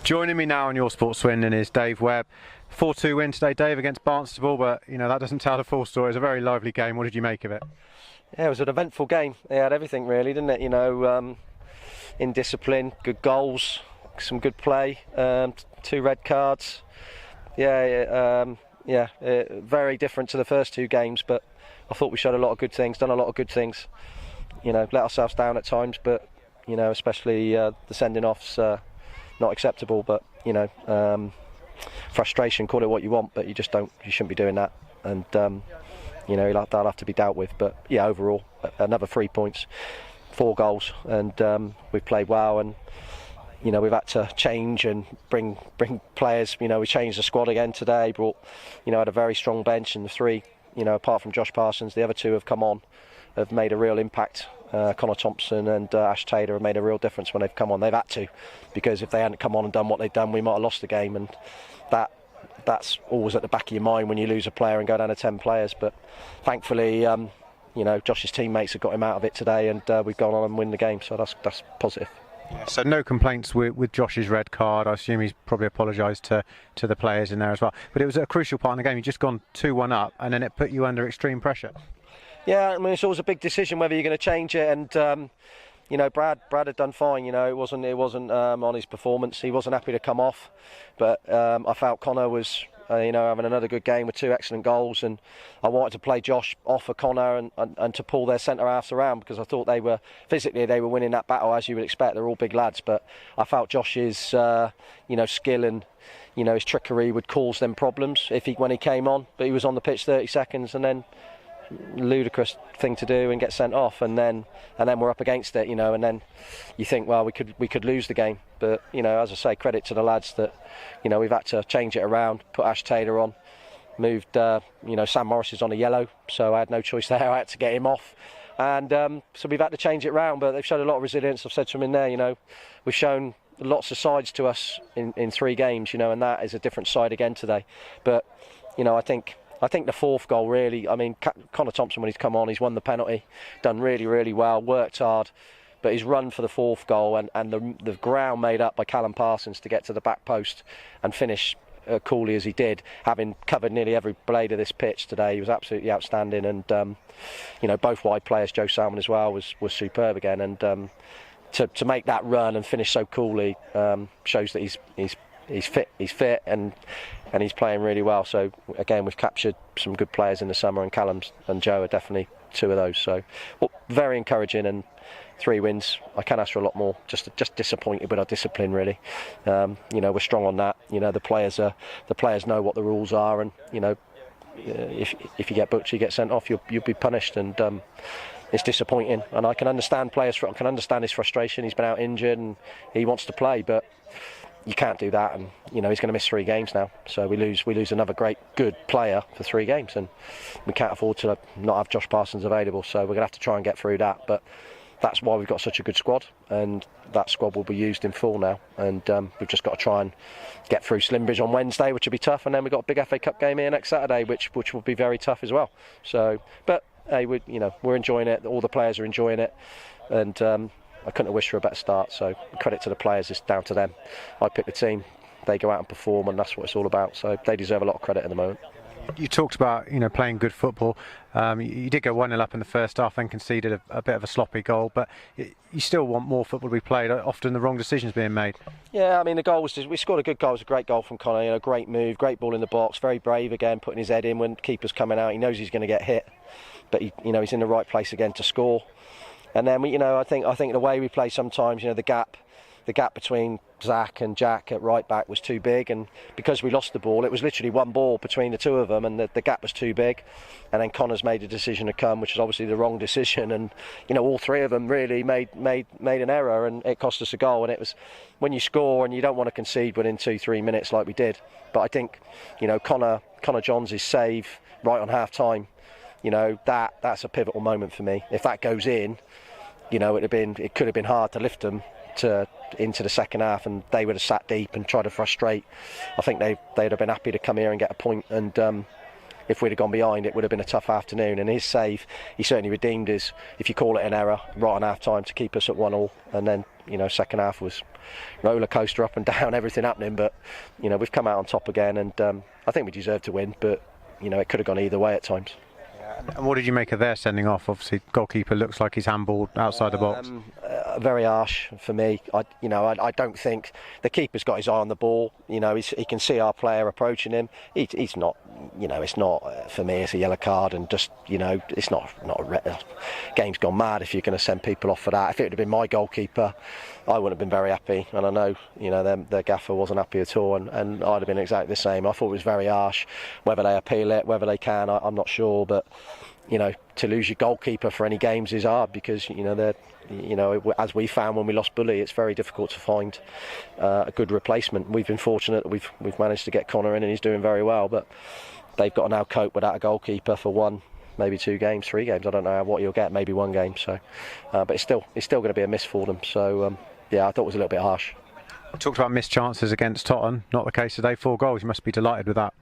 Joining me now on Your Sports Swindon is Dave Webb. 4-2 win today, Dave, against Barnstaple, but that doesn't tell the full story. It was a very lively game. What did you make of it? Yeah, it was an eventful game. It had everything really, didn't it? In discipline, good goals, some good play, 2 red cards. Very different to the first 2 games, but I thought we showed a lot of good things, done a lot of good things. Let ourselves down at times, but especially the sending offs not acceptable. But frustration, call it what you want, but you shouldn't be doing that. And that'll have to be dealt with. But yeah, overall, another 3 points, 4 goals, and we've played well. And we've had to change and bring players. We changed the squad again today. Brought had a very strong bench, and the 3, apart from Josh Parsons, the other 2 have come on, have made a real impact. Connor Thompson and Ash Taylor have made a real difference when they've come on. They've had to, because if they hadn't come on and done what they've done, we might have lost the game. And that's always at the back of your mind when you lose a player and go down to 10 players. But thankfully, Josh's teammates have got him out of it today, and we've gone on and win the game. So that's positive. Yeah, so no complaints with Josh's red card. I assume he's probably apologised to the players in there as well. But it was a crucial part in the game. You'd just gone 2-1 up, and then it put you under extreme pressure. Yeah, it's always a big decision whether you're going to change it, and Brad had done fine. It wasn't on his performance. He wasn't happy to come off, but I felt Connor was having another good game with 2 excellent goals, and I wanted to play Josh off for Connor and to pull their centre halves around, because I thought they were winning that battle, as you would expect. They're all big lads, but I felt Josh's skill and his trickery would cause them problems when he came on. But he was on the pitch 30 seconds and then ludicrous thing to do and get sent off, and then we're up against it, and then you think, well, we could lose the game. But as I say, credit to the lads that we've had to change it around, put Ash Taylor on, moved Sam Morris is on a yellow, so I had no choice there. I had to get him off, and so we've had to change it around. But they've shown a lot of resilience. I've said to them in there, we've shown lots of sides to us in 3 games, and that is a different side again today. But I think the 4th goal really, Connor Thompson, when he's come on, he's won the penalty, done really, really well, worked hard, but his run for the 4th goal and the ground made up by Callum Parsons to get to the back post and finish coolly as he did, having covered nearly every blade of this pitch today, he was absolutely outstanding. And both wide players, Joe Salmon as well, was superb again. And to make that run and finish so coolly shows that he's fit and he's playing really well. So again, we've captured some good players in the summer, and Callum and Joe are definitely 2 of those. So very encouraging, and 3 wins. I can ask for a lot more. Just disappointed with our discipline, really. We're strong on that. The players know what the rules are, and if you get booked, you get sent off. You'll be punished, and it's disappointing. And I can understand I can understand his frustration. He's been out injured and he wants to play, but you can't do that, and he's going to miss 3 games now. So we lose another good player for 3 games, and we can't afford to not have Josh Parsons available. So we're going to have to try and get through that. But that's why we've got such a good squad, and that squad will be used in full now. And we've just got to try and get through Slimbridge on Wednesday, which will be tough, and then we've got a big FA Cup game here next Saturday, which will be very tough as well. So, but hey, we're enjoying it. All the players are enjoying it, and I couldn't have wished for a better start. So credit to the players, it's down to them. I pick the team, they go out and perform, and that's what it's all about. So they deserve a lot of credit at the moment. You talked about playing good football. You did go 1-0 up in the first half and conceded a bit of a sloppy goal, but you still want more football to be played. Often the wrong decisions being made. Yeah, the goal was we scored a good goal. It was a great goal from Connor. Great move, great ball in the box, very brave again, putting his head in when keeper's coming out. He knows he's going to get hit, but he's in the right place again to score. And then I think the way we play sometimes, the gap between Zach and Jack at right back was too big, and because we lost the ball, it was literally one ball between the 2 of them, and the gap was too big. And then Connor's made a decision to come, which is obviously the wrong decision, and all 3 of them really made an error, and it cost us a goal. And it was when you score and you don't want to concede within 2-3 minutes like we did. But I think Connor Johns' save right on half time, that's a pivotal moment for me. If that goes in, it could have been hard to lift them into the second half, and they would have sat deep and tried to frustrate. I think they'd have been happy to come here and get a point, and if we'd have gone behind, it would have been a tough afternoon. And his save, he certainly redeemed his, if you call it an error, right on half time to keep us at 1-1. And then, second half was roller coaster up and down, everything happening. But, we've come out on top again, and I think we deserve to win. But, it could have gone either way at times. And what did you make of their sending off? Obviously, goalkeeper looks like he's handballed outside the box. Very harsh for me. I don't think the keeper's got his eye on the ball. He can see our player approaching him. He's not. It's not for me. It's a yellow card, and just it's not game's gone mad if you're going to send people off for that. If it would have been my goalkeeper, I wouldn't have been very happy, and I know their gaffer wasn't happy at all, and I'd have been exactly the same. I thought it was very harsh. Whether they appeal it, whether they can, I'm not sure, but. To lose your goalkeeper for any games is hard because they're as we found when we lost Bully, it's very difficult to find a good replacement. We've been fortunate that we've managed to get Connor in, and he's doing very well, but they've got to now cope without a goalkeeper for 1, maybe 2 games, 3 games. I don't know what you'll get, maybe 1 game. So, but it's still going to be a miss for them. So I thought it was a little bit harsh. Talked about missed chances against Tottenham. Not the case today. 4 goals. You must be delighted with that.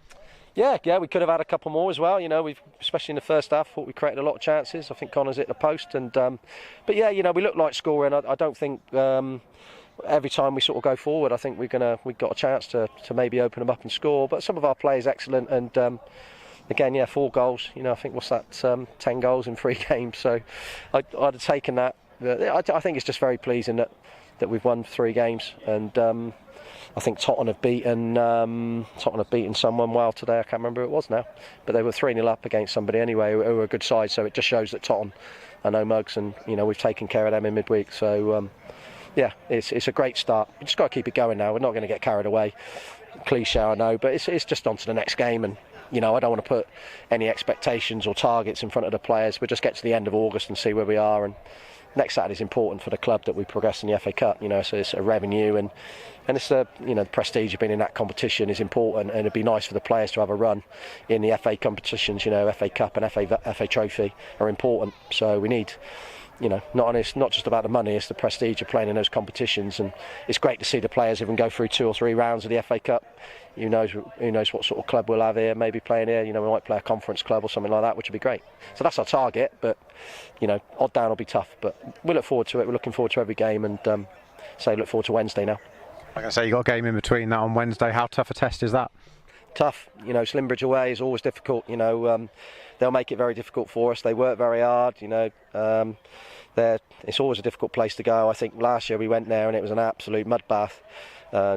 Yeah, we could have had a couple more as well. We've, especially in the first half, thought we created a lot of chances. I think Connor's hit the post, and but yeah, we look like scoring. I don't think every time we sort of go forward, I think we've got a chance to maybe open them up and score. But some of our play is excellent, and again, 4 goals. I think what's that? 10 goals in 3 games. So I'd have taken that. I think it's just very pleasing that we've won 3 games, and. I think Tottenham have beaten someone well today. I can't remember who it was now, but they were 3-0 up against somebody anyway who were a good side. So it just shows that Tottenham are no mugs, and we've taken care of them in midweek. So it's a great start. We just got to keep it going now. We're not going to get carried away. Cliche, I know, but it's just on to the next game, and I don't want to put any expectations or targets in front of the players. We'll just get to the end of August and see where we are. And next Saturday is important for the club that we progress in the FA Cup. So it's a revenue and it's the prestige of being in that competition is important, and it'd be nice for the players to have a run in the FA competitions. FA Cup and FA Trophy are important, so we need. Not just about the money, it's the prestige of playing in those competitions, and it's great to see the players even go through 2 or 3 rounds of the FA Cup. Who knows what sort of club we'll have here, maybe playing here, we might play a conference club or something like that, which would be great. So that's our target, but odd down will be tough, but we look forward to it. We're looking forward to every game, and look forward to Wednesday now. Like I say, you got a game in between that on Wednesday. How tough a test is that? Tough. Slimbridge away is always difficult. They'll make it very difficult for us. They work very hard. It's always a difficult place to go. I think last year we went there and it was an absolute mud bath.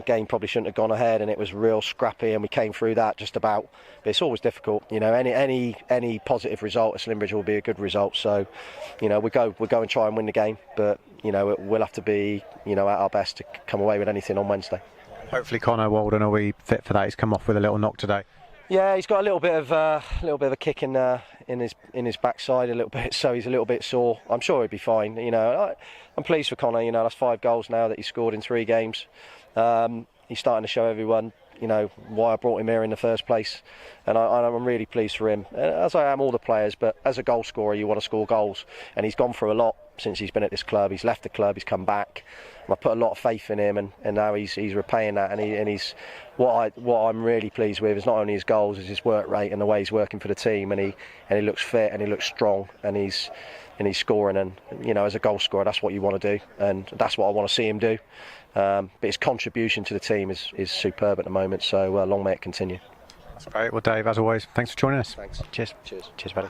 Game probably shouldn't have gone ahead, and it was real scrappy, and we came through that just about. But it's always difficult. Any positive result at Slimbridge will be a good result. So, we'll go and try and win the game, but we'll have to be at our best to come away with anything on Wednesday. Hopefully Connor Walden will be fit for that. He's come off with a little knock today. Yeah, he's got a little bit of a kick in his backside a little bit, so he's a little bit sore. I'm sure he'll be fine. I'm pleased for Connor. That's 5 goals now that he scored in 3 games. He's starting to show everyone, why I brought him here in the first place, and I'm really pleased for him, as I am all the players. But as a goal scorer, you want to score goals, and he's gone through a lot since he's been at this club. He's left the club, he's come back. I put a lot of faith in him, and now he's repaying that. And he's what I'm really pleased with is not only his goals, is his work rate and the way he's working for the team. And he looks fit and he looks strong, and he's scoring. And as a goal scorer, that's what you want to do, and that's what I want to see him do. But his contribution to the team is superb at the moment. So long may it continue. That's great. Well, Dave, as always, thanks for joining us. Thanks. Cheers. Cheers, buddy.